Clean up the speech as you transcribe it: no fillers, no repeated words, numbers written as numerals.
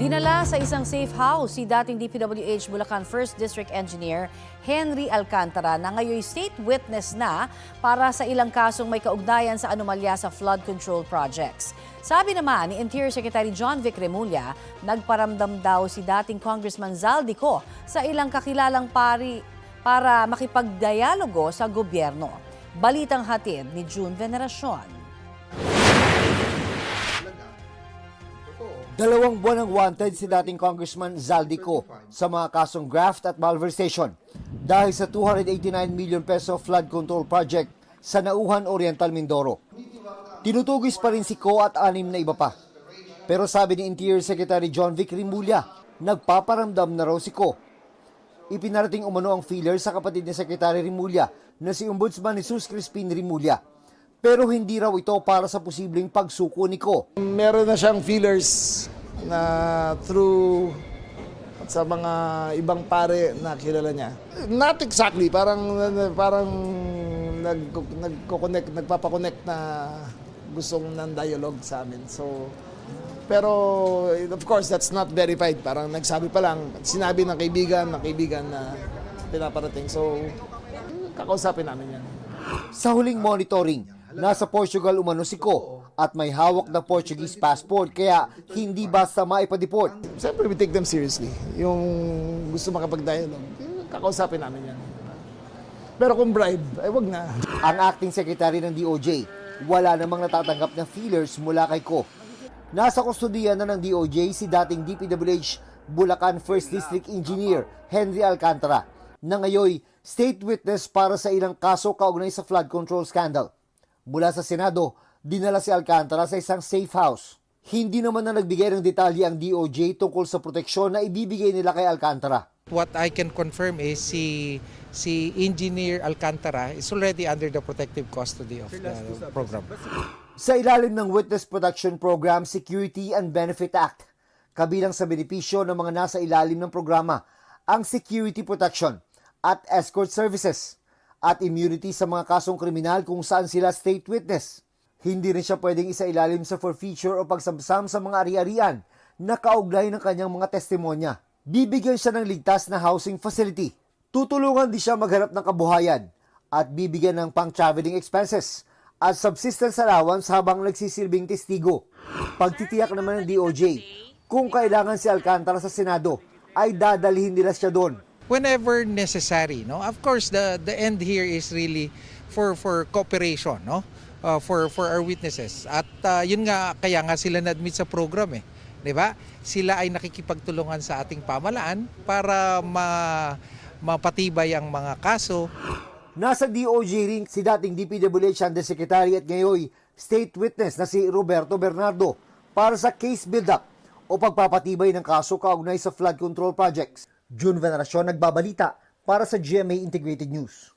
Dinala sa isang safe house si dating DPWH Bulacan 1st District Engineer Henry Alcantara na ngayon state witness na para sa ilang kasong may kaugnayan sa anomalya sa flood control projects. Sabi naman ni Interior Secretary John Vic Remulla, nagparamdam daw si dating Congressman Zaldico sa ilang kakilalang pari para makipagdialogo sa gobyerno. Balitang hatid ni June Veneracion. 2 buwan ang wanted si dating Congressman Zaldico sa mga kasong graft at malversation dahil sa 289 million peso flood control project sa Nauhan Oriental, Mindoro. Tinutugis pa rin si Ko at 6 na iba pa. Pero sabi ni Interior Secretary John Vic Remulla, nagpaparamdam na raw si Ko. Ipinarating umano ang feeler sa kapatid ni Secretary Remulla na si Ombudsman Jesus Crispin Remulla. Pero hindi raw ito para sa posibleng pagsuko ni Ko. Meron na siyang feelers na through sa mga ibang pare na kilala niya. Not exactly, parang nagpapakonect na gustong ng dialogue sa amin. So, pero of course, that's not verified. Parang nagsabi pa lang, sinabi ng kaibigan na pinaparating. So, kakausapin namin yan. Sa huling monitoring, nasa Portugal umano si Ko at may hawak na Portuguese passport kaya hindi basta maipadeport. Siyempre, we take them seriously. Yung gusto makapag-dialogue, kakausapin namin yan. Pero kung bribe, ay wag na. Ang acting secretary ng DOJ, wala namang natatanggap na feelers mula kay Ko. Nasa kustodiya na ng DOJ si dating DPWH Bulacan 1st District Engineer Henry Alcantara na ngayoy state witness para sa ilang kaso kaugnay sa flood control scandal. Mula sa Senado, dinala si Alcantara sa isang safe house. Hindi naman na nagbigay ng detalye ang DOJ tungkol sa proteksyon na ibibigay nila kay Alcantara. What I can confirm is si Engineer Alcantara is already under the protective custody of the program. Sa ilalim ng Witness Protection Program Security and Benefit Act, kabilang sa benepisyo ng mga nasa ilalim ng programa, ang security protection at escort services at immunity sa mga kasong kriminal kung saan sila state witness. Hindi rin siya pwedeng isailalim sa forfeiture o pagsamsam sa mga ari-arian na kaugnay ng kanyang mga testimonya. Bibigyan siya ng ligtas na housing facility. Tutulungan din siya maghanap ng kabuhayan at bibigyan ng pang-traveling expenses at subsistence allowance habang nagsisilbing testigo. Pagtitiyak naman ng DOJ, kung kailangan si Alcantara sa Senado, ay dadalhin nila siya doon. Whenever necessary, no. Of course, the end here is really for cooperation, no, for our witnesses. At yun nga kaya nga sila na-admit sa program, 'di ba? Sila ay nakikipagtulungan sa ating pamahalaan para mapatibay ang mga kaso. Nasa DOJ rin si dating DPWH Undersecretary at ngayon state witness na si Roberto Bernardo para sa case build-up o pagpapatibay ng kaso kaugnay sa flood control projects. June Veneracion, nagbabalita para sa GMA Integrated News.